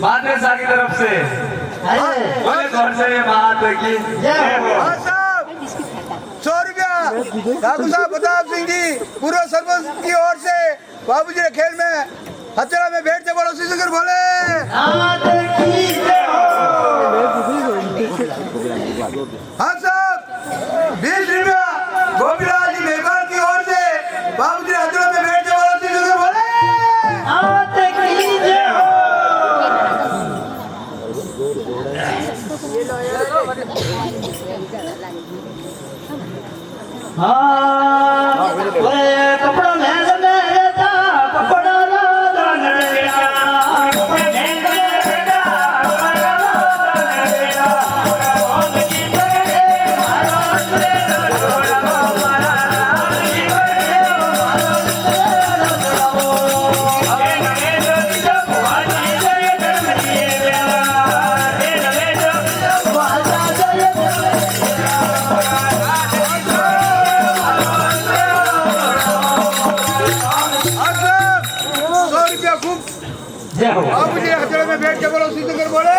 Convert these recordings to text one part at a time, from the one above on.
माद्रेसा की तरफ से बोले कौन से महात्मा की जय हो। 100 रुपया ठाकुर साहब प्रताप सिंह जी पूर्व सरपंच की ओर से बाबूजी के खेल में हथेला में बैठते बोलो श्री शंकर भोले। हाँ साहब 20 रुपया गोपीलाल जी मेघवाल की ओर से बाबूजी के हथेला में बैठते बोलो श्री शंकर भोले। हाँ कपड़ा महल में रहता कपड़ा लादा नरेगा कपड़ा महल में रहता कपड़ा लादा नरेगा कौन की करे मारा से छोड़ा मारा की करे मारा से छोड़ा अबे नवे जो भगवान जय करनिए बेला रे नवे जो भगवान जय जय हो। बाबूजी के हथेला में बैठ के बोलो श्री शंकर भोले।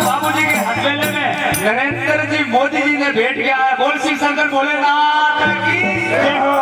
बाबूजी के हथेले में नरेंद्र जी मोदी जी ने भेंट किया है। बोल श्री शंकर भोलेनाथ की जय हो।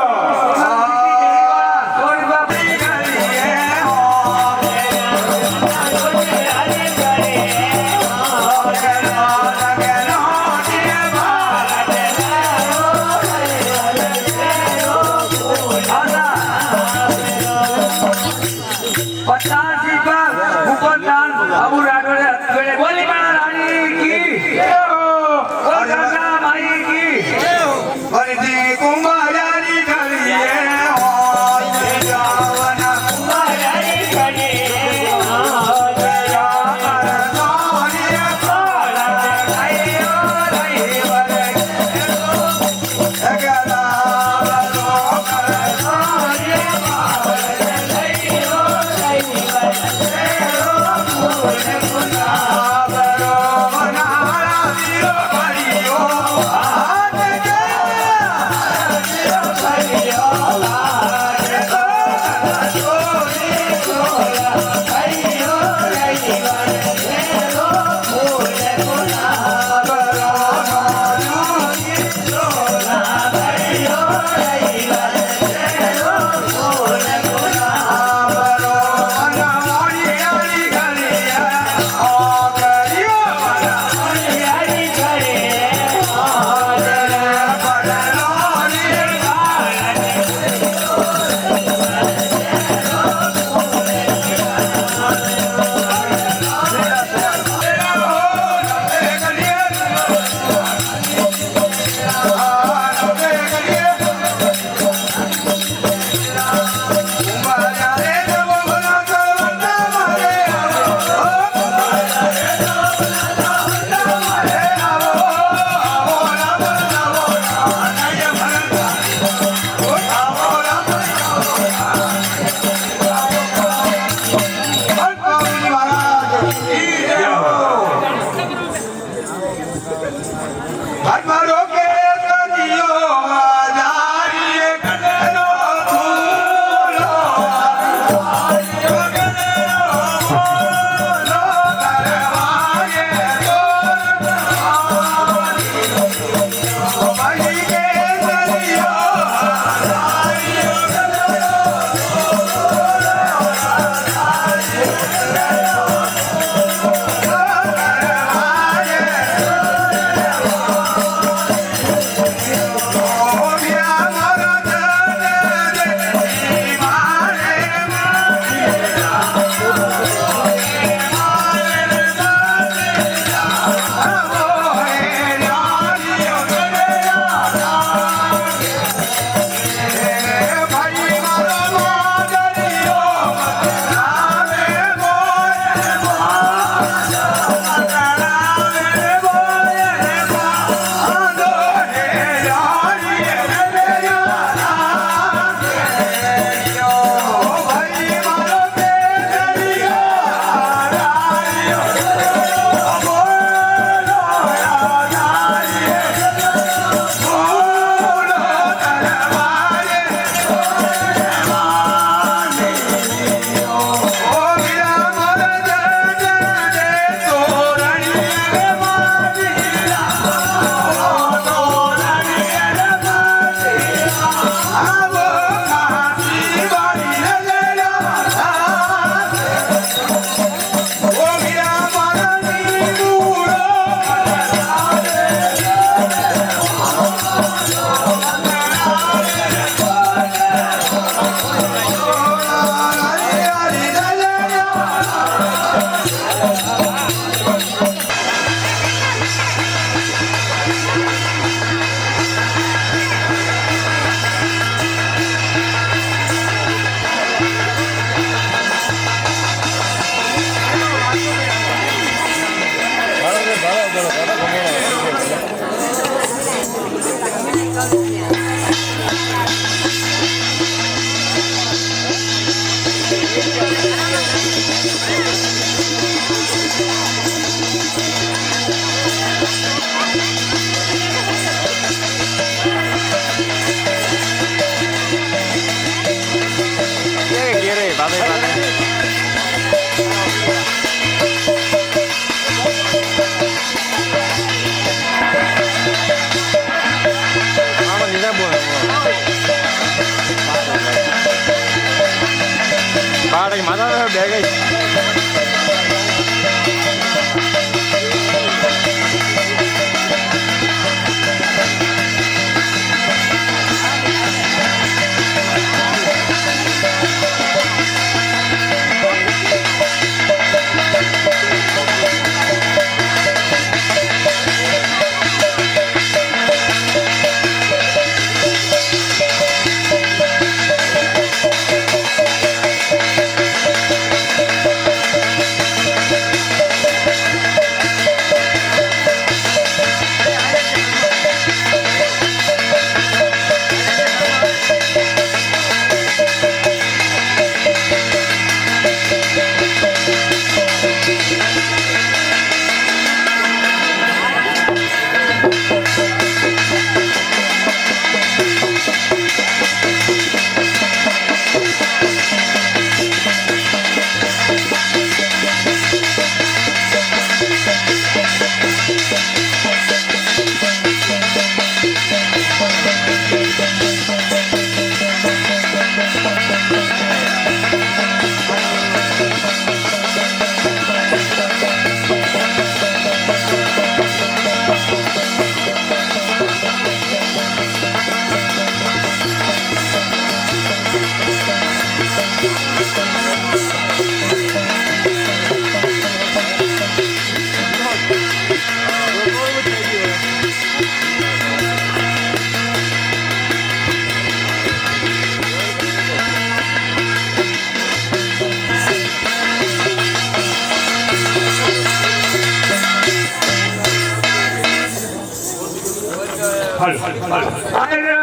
આયરો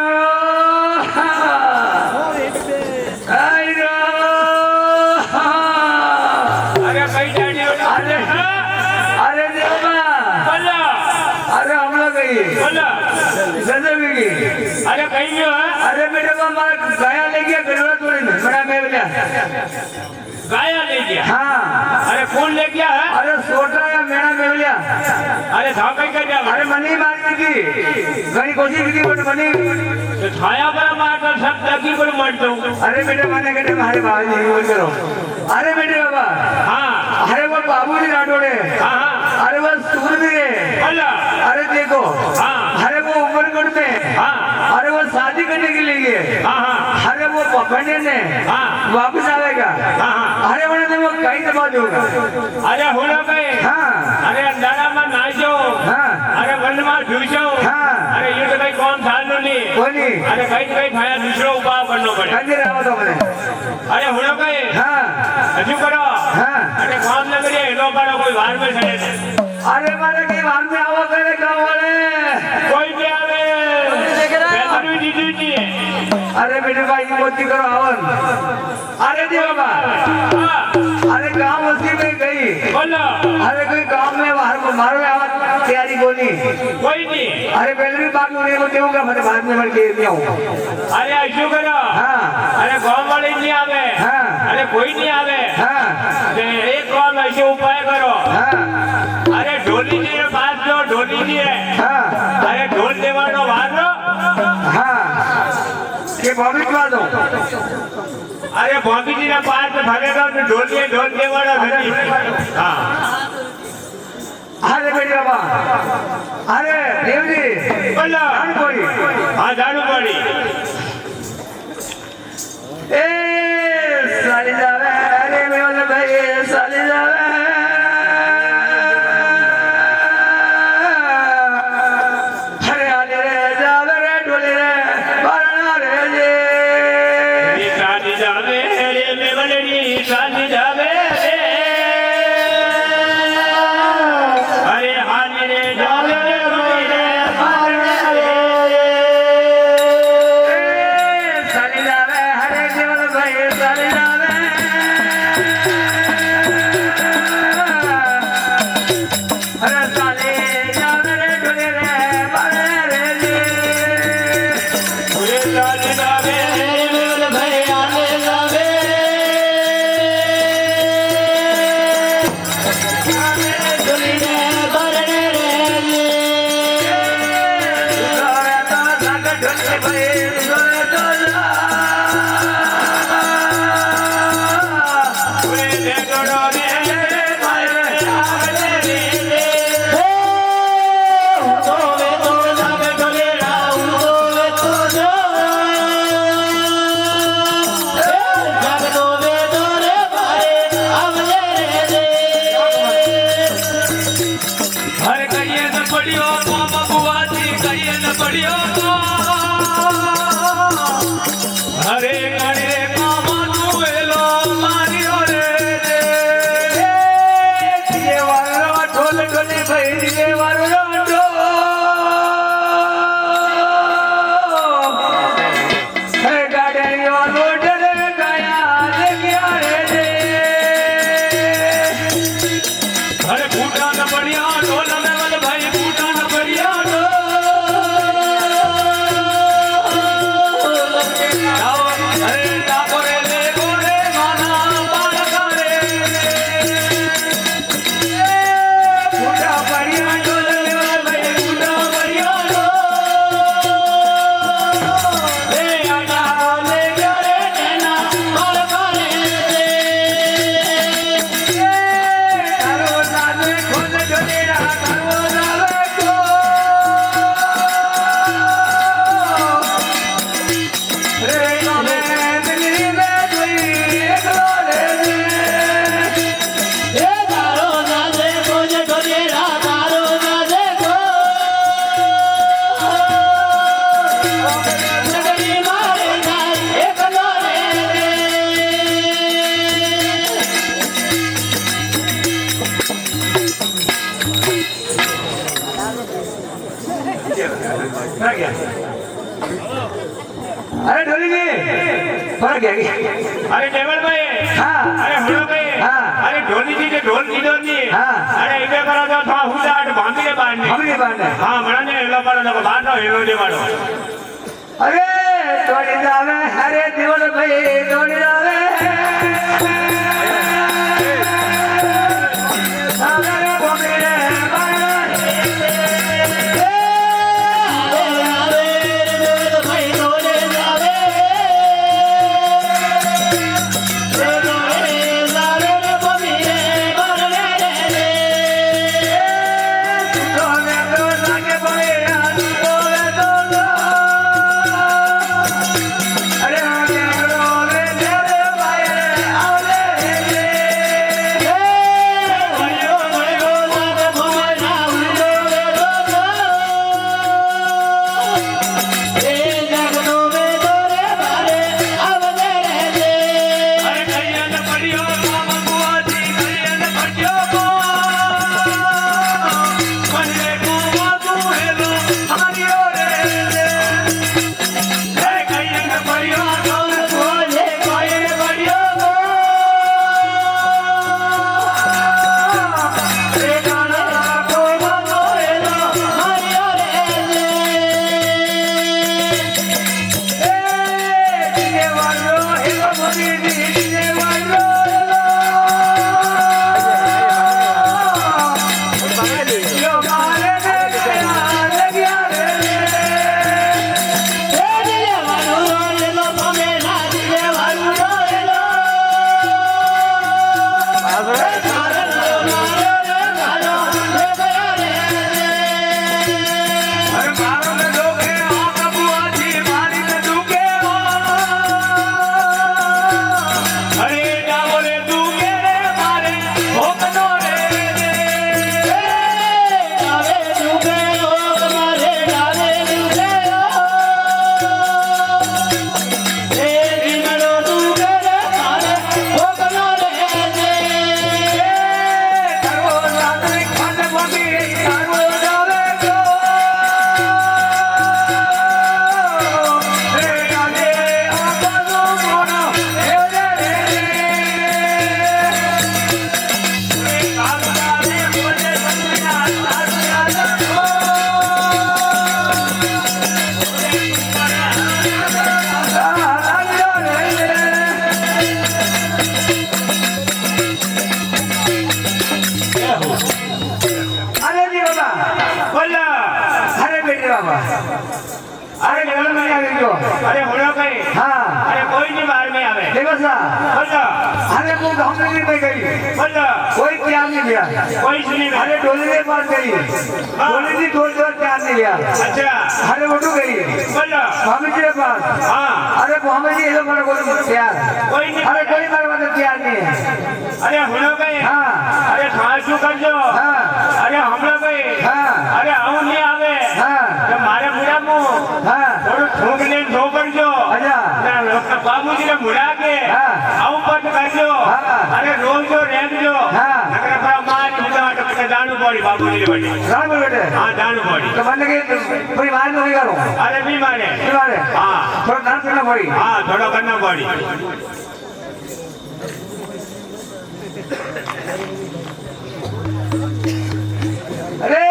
આયરો અરે કઈ જાણ્યો અરે અરે દેવા અરે હમણાં ગઈ ગજબ ગઈ અરે કઈ ગયો અરે બેટા મારા ગયા લઈ ગયા ગરવા તોડીને બડા મેં બોલ્યા ગાયા લઈ ગયા હા અરે કોણ લઈ ગયા હે અરે સોટા મેણા મેં બોલ્યા અરે થા કઈ કર્યા અરે મને મારી દીધી ઘણી કોશિશ કરી પણ મને તો છાયા પર મારતો સબ દગી પર મળતો અરે બેટા મને કહે મારે બાબા નહીં બોલ કરો અરે બેटे बाबा हाँ अरे वो बाबूजी राठौड़े हाँ हाँ अरे वो सूरवीर है अल्लाह अरे देखो हाँ अरे वो उमरगढ़ में हाँ अरे वो शादी करने के लिए गए हाँ हाँ अरे वो पकड़ने ने हाँ वापस आएगा हाँ हाँ अरे उन्होंने वो कहीं दबा दूंगा अरे होना भाई हाँ अरे अंधारा में नाचो हाँ अरे वन में झूठो हाँ अरे ये तो कहीं कौन था नहीं कोनी अरे कहीं थाया दूसरो उपाय करना पड़े कंजर आओ तो मैंने अरे होना भाई हाँ हजू करो हाँ अरे काम न करिए लो करो कोई बाहर में चले जाए अरे मारे के बाहर में आओ करे गाँव वाले कोई नहीं आवे पैसा भी दीदी जी अरे बेटे भाई की बोती करो आवन अरे जी बाबा अरे गाँव उसी में गई बोलो अरे कोई गाँव में बाहर को मारो आवाज तैयारी बोली कोई नहीं अरे पहले भी बात होने को देऊंगा मैं बाद में मर के नहीं आऊँ अरे ऐसो करो हाँ अरे गाँव वाले नहीं आवे हाँ अरे कोई नहीं आवे हाँ एक काम ऐसे उपाय करो हाँ अरे ढोली जी रे पास लो ढोली जी है हाँ अरे ढोल देवानो बाहर लो हाँ ये भविष्य दो अरे भोगी जी ने पास में भागेगा तो ढोल देवानो नहीं हाँ अरे बेटे बाबा अरे देव जी बोलो जान पड़ी हाँ झाड़ू पड़ी ए साली जावे अरे मेरे भाई साली जावे अरे आले रे जावे रे ढोली रे बारना रे जी ये शादी जावे रे मेवलड़ी शादी जावे रे अरे हाली रे जावे रे रोई रे बारना रे ए साली जावे हरे केवल भाई साली जावे अरे साली जावे रे ढोली रे बारना रे जी पूरे शादी जावे रे मेवल भाई आने जावे ढोली रे बारना रे सोरे तो साग ढोली भाई सोरे तो जा पूरे देखड़ो रे भाई आवे रे होवे तो जावे ढोले राउ होवे तो जावे होवे तो रे भाई आवे रे हर कहिए न पड़ियो मामा बुआजी कहिए न पड़ियो हरे काने मामा तू एलो मारियो रे ये वाला ढोल ढोली भाई ये वाला ढोल हे गाड़ी वालो डरे गया लेके आए रे अरे फूटा न पड़िया ढोल में मत भाई फूटा न पड़िया ढोल अरे क्या अरे ढोली जी फर्क क्या अरे टेबल भाई हाँ अरे हुड़ो भाई हाँ। अरे ढोली जी के ढोल की दो नहीं हाँ। अरे इधर करा तो था हुड़ा आठ भांगी के बाहर नहीं हमने बांध हाँ बड़ा ने हेलो मारो ना बाहर ना हेलो दे मारो अरे दौड़ी जावे अरे देवल भाई दौड़ी जावे सागरे बोमिरे अरे हुड़ो भाई हाँ अरे कोई नहीं बाहर में आवे देखो सा बोलो अरे वो घामने में गई बोलो कोई प्यार नहीं लिया कोई सुनी नहीं अरे डोली में मार गई डोली जी ढोल जोर प्यार नहीं लिया अच्छा अरे वो तो गई बोलो मोहम्मद जी के पास हाँ अरे मोहम्मद जी ये लोग मेरे को प्यार कोई नहीं अरे कोई मेरे को प्यार नहीं है अरे हुड़ो भाई हाँ अरे खासू कर दो हाँ अरे हमलो भाई हाँ अरे आऊं नहीं आवे हाँ तो मारे मुड़ा मुंह हाँ थोड़ा ठोक ले ठोक कर जो अच्छा बाबूजी ने मुड़ा के हाँ। आऊं पट कर जो हाँ। अरे रोज जो रेंग जो हाँ। नगर पर मार मुड़ा तो दानू पड़ी बाबूजी ने बड़ी राम बेटे हाँ दानू पड़ी तो मैंने कि परिवार में होगा रो अरे भी मारे परिवार है हाँ थोड़ा नाम करना पड़ी हाँ थोड़ा करना पड़ी अरे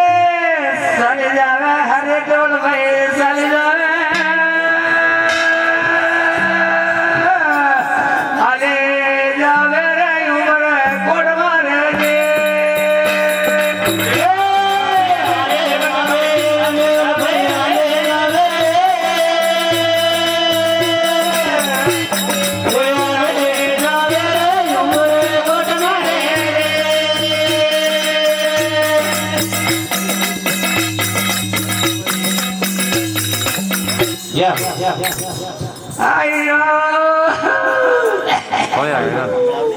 साले जावे हरे टोल भाई साले जावे अरे जावे रे उमर कोड मारे के आयो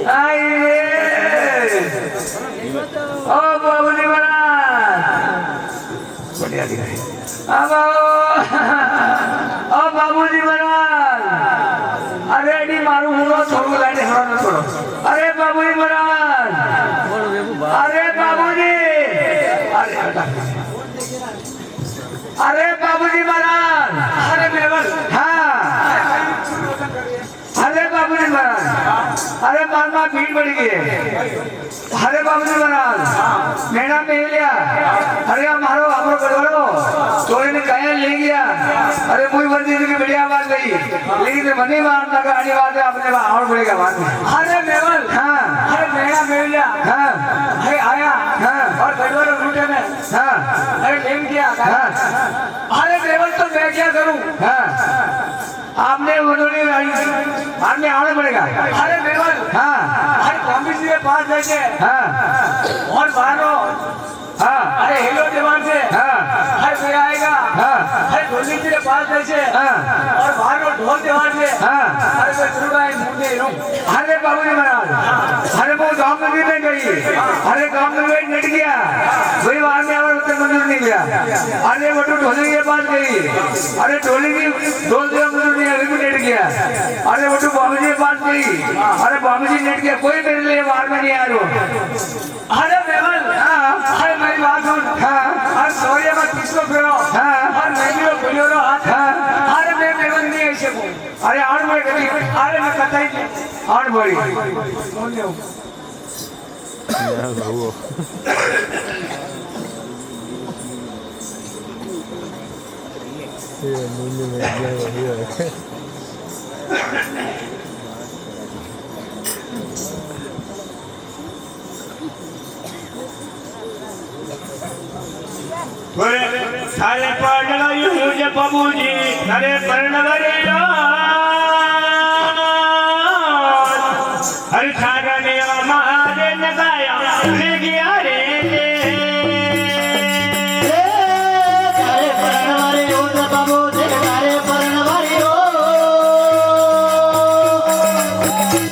आइए ओ बाबूजी महाराज बढ़िया दिख रही अब ओ बाबूजी महाराज अरे अड़ी मारू हुआ छोड़ो लाइट हरा छोड़ो अरे बाबूजी महाराज अरे बाबूजी अरे अरे बाबूजी महाराज, अरे मेवल हाँ, अरे बाबूजी महाराज, अरे मारमा भीड़ बढ़ गई है। अरे बाबूजी महाराज, मेरा में लिया, अरे हमारो हमरो गड़बड़ो, चोरी ने कहीं ले गया। अरे मुझे बंदी की बढ़िया बात गई, लेकिन मनी मारना का आने वाले अपने और बढ़ेगा बात में। अरे मेवल हाँ, अरे मेरा मेल लिया हाँ, अरे आया हाँ, और गड़बड़ रूटे में हाँ, अरे लेन किया हाँ, अरे मेवल तो मैं क्या करूं हाँ, आपने उन्होंने आपने आना पड़ेगा। अरे मेवल हाँ, अरे कॉम्बी जी के पास जाके हाँ, और बाहरो हाँ, अरे हेलो जवान से हाँ, अरे मैं आएगा हाँ, अरे ढोली जी के पास जाके हाँ, और बाहरो ढोल जवान से हाँ। अरे मैं शुरू में मुझे यूं अरे बाबूजी महाराज, अरे वो गांव में भी नहीं गई, अरे गांव में गई नट गया, वही वहां में और उत्तर मंजूर नहीं गया। अरे वो तो ढोली के पास गई, अरे ढोली की ढोल दिया मंजूर नहीं, अभी भी नट गया। अरे वो तो बाबूजी के पास गई, अरे बाबूजी नट गया, कोई मेरे लिए बाहर में नहीं आ रहा। अरे मेवल हाँ, अरे मेरी बात सुन हाँ, और सोरिया में किसको फिरो हाँ, और मैं भी बोलियो रो हाथ हाँ। अरे मैं मेवल नहीं ऐसे बोल अरे आठ बड़े कभी अरे मैं कथा ही नहीं आठ बड़ी बोलियो सारे पढ़ यूज बाबूजी अरे पढ़ हर सारा ने हमारे लगाया ले गया रे तारे परणवारे हो न बाबू दे तारे परणवारे हो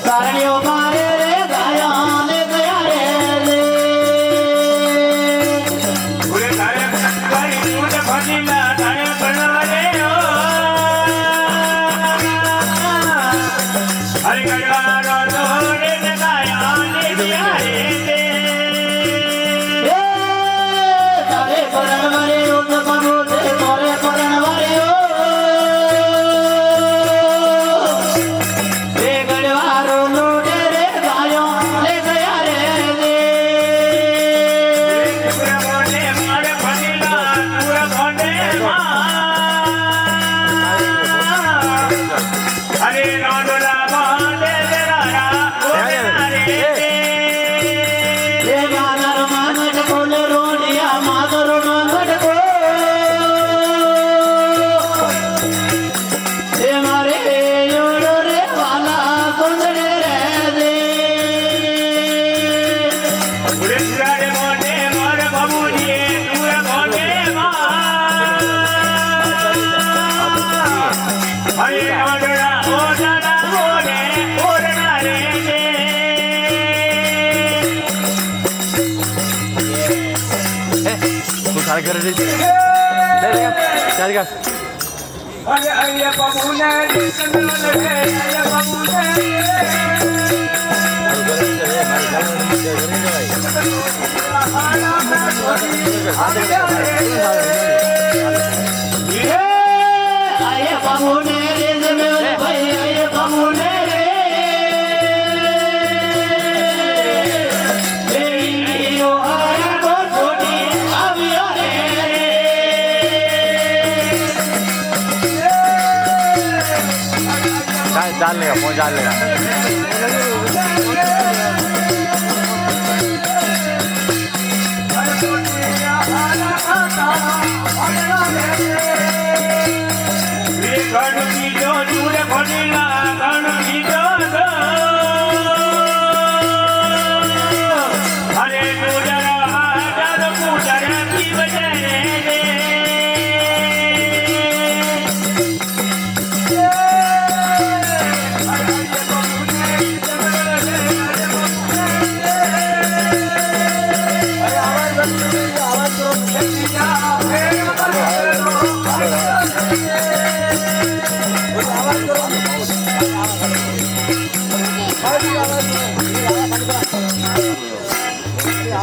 तारणियों मारे रे गाया ले गया रे पूरे सारे पढ़ यूज भनीला सारे पढ़वारे हो हर गड़वारो तोरे लगाया ले गया रे तारे परणवारे हो न बाबू दे तारे परणवारे हो रे गड़वारो लोडे रे गायो ले गया रे पूरा मोने मारे भनीला पूरा मोने अरे नौडला माले तेरा रे रे गानर मानट कोले रोडिया मादरो मानट को रे मारे योड़ो रे वाला कुंडले रे दे पूरे सारे मोने मारे बाबूजी पूरा मोने अरे नौडला ओडला मोने ओडना रे अरे अरे बाबू ने अरे बाबू आये बाबू ने रे मेरे भाई आये बाबू ने रे यो आया को छोटी अबियो डाल लेगा फोन डाल लेगा गण की जो दूर भनीला गण की जो अरे पूजर हाजर पूजर की बजरे रे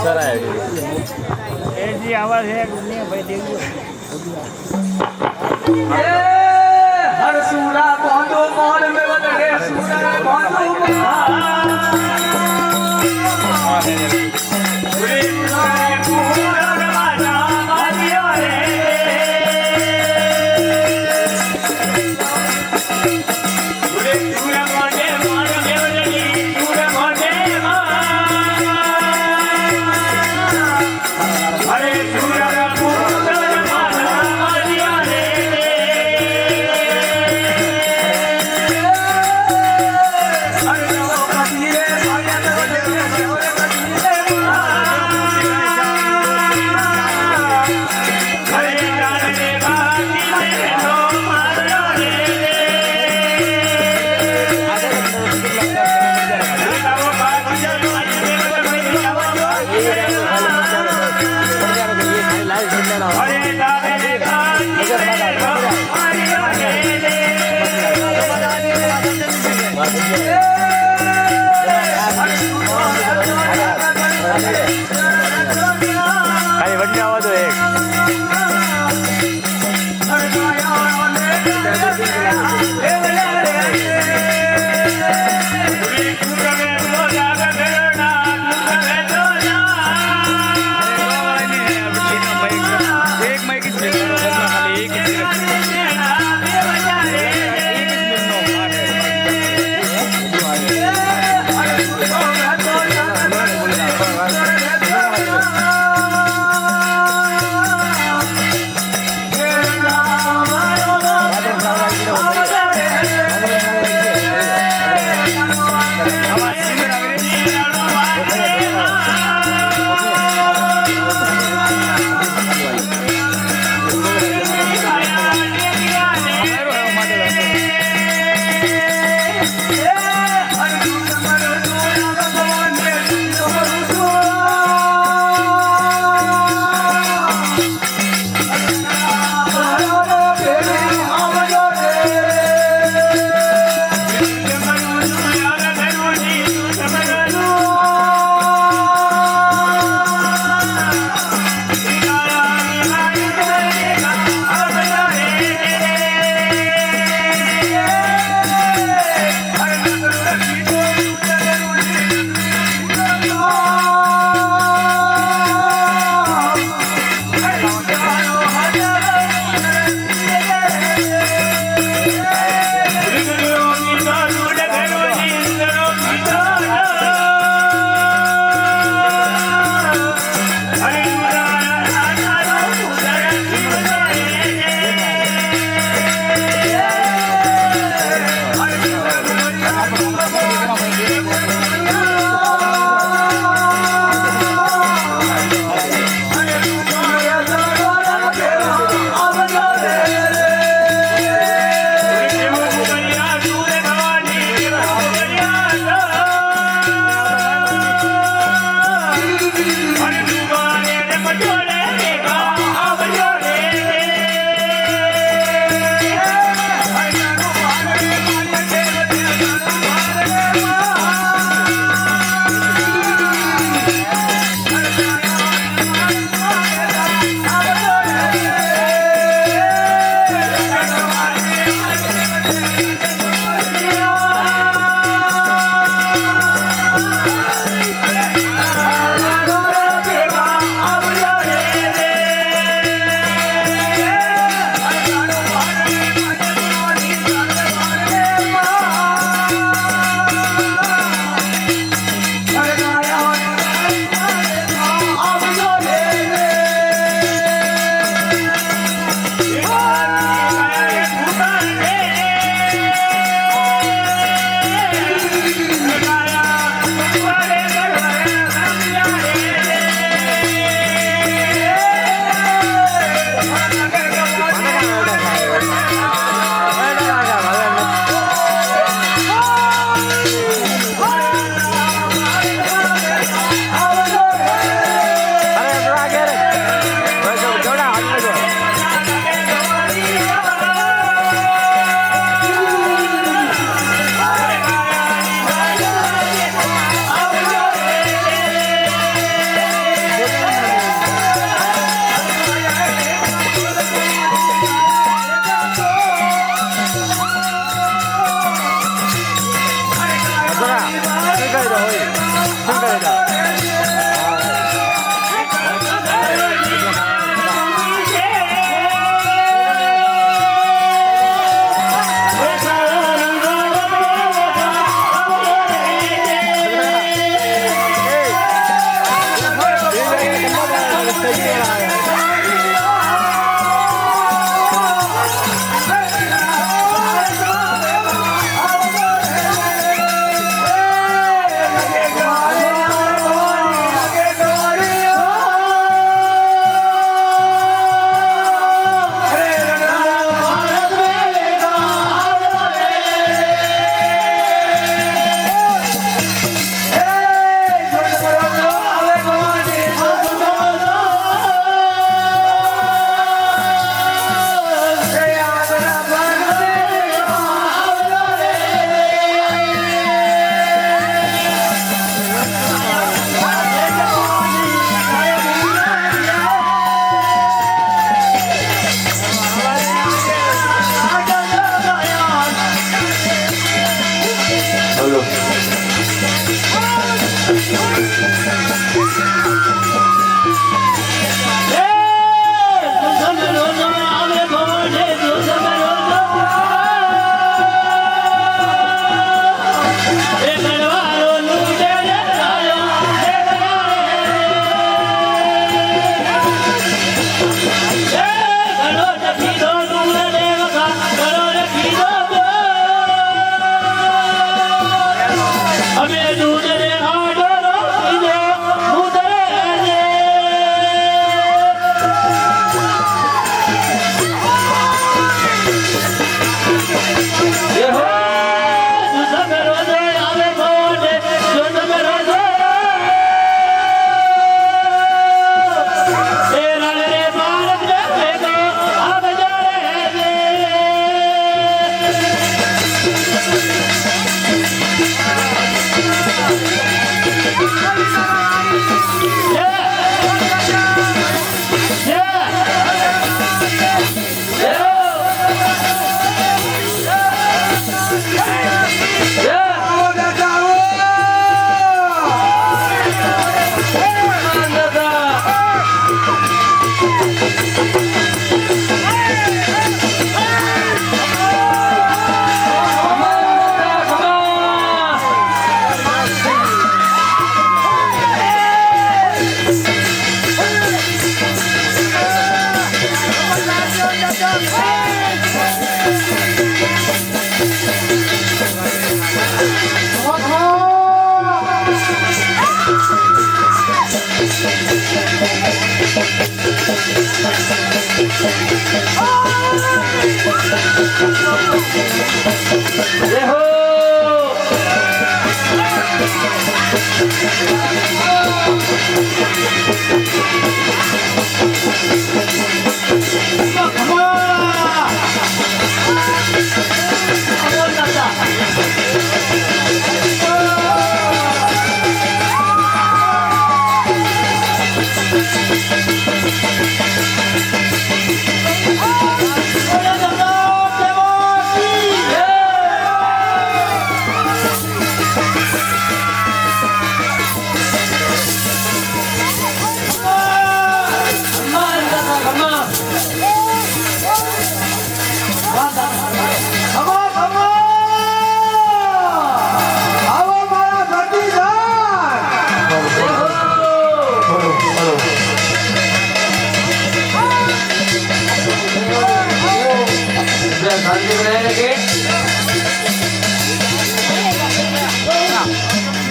सर आया ऐसी आवाज है भाई देखिए हर सूरा बांधो मान में बदले सूरा बांधो ખાલી વડી આવવા દો એક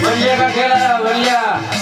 बलिया का खेल है बलिया